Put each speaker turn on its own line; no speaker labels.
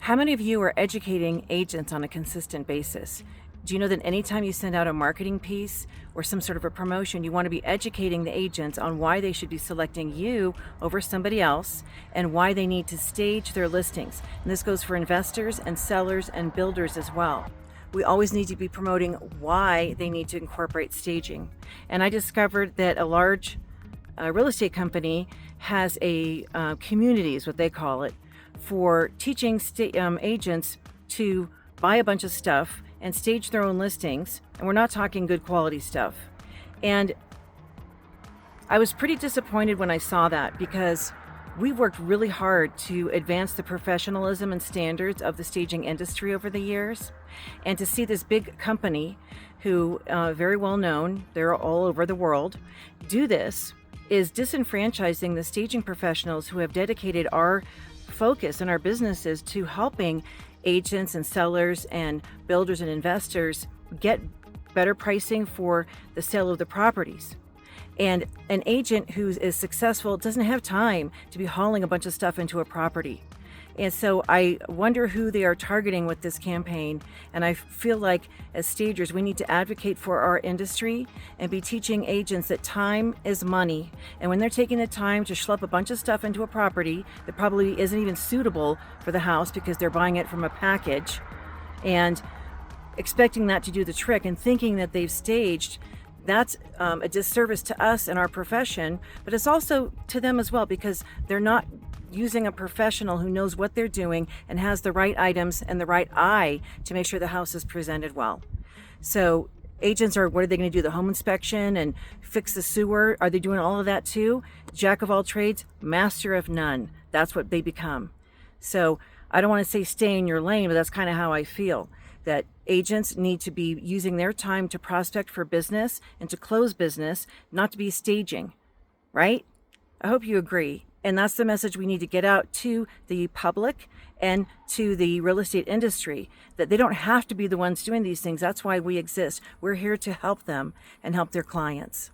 How many of you are educating agents on a consistent basis? Do you know that anytime you send out a marketing piece or some sort of a promotion, you want to be educating the agents on why they should be selecting you over somebody else and why they need to stage their listings? And this goes for investors and sellers and builders as well. We always need to be promoting why they need to incorporate staging. And I discovered that a large real estate company has a community, is what they call it, for teaching agents to buy a bunch of stuff and stage their own listings. And we're not talking good quality stuff. And I was pretty disappointed when I saw that, because we've worked really hard to advance the professionalism and standards of the staging industry over the years. And to see this big company, who very well known, they're all over the world, do this is disenfranchising the staging professionals who have dedicated our focus and our businesses to helping agents and sellers and builders and investors get better pricing for the sale of the properties. And an agent who is successful doesn't have time to be hauling a bunch of stuff into a property. And so I wonder who they are targeting with this campaign. And I feel like as stagers, we need to advocate for our industry and be teaching agents that time is money. And when they're taking the time to schlep a bunch of stuff into a property that probably isn't even suitable for the house because they're buying it from a package and expecting that to do the trick and thinking that they've staged, that's a disservice to us and our profession, but it's also to them as well, because they're not using a professional who knows what they're doing and has the right items and the right eye to make sure the house is presented well. So agents what are they going to do? The home inspection and fix the sewer? Are they doing all of that too? Jack of all trades, master of none. That's what they become. So I don't want to say stay in your lane, but that's kind of how I feel. That agents need to be using their time to prospect for business and to close business, not to be staging, right? I hope you agree. And that's the message we need to get out to the public and to the real estate industry, that they don't have to be the ones doing these things. That's why we exist. We're here to help them and help their clients.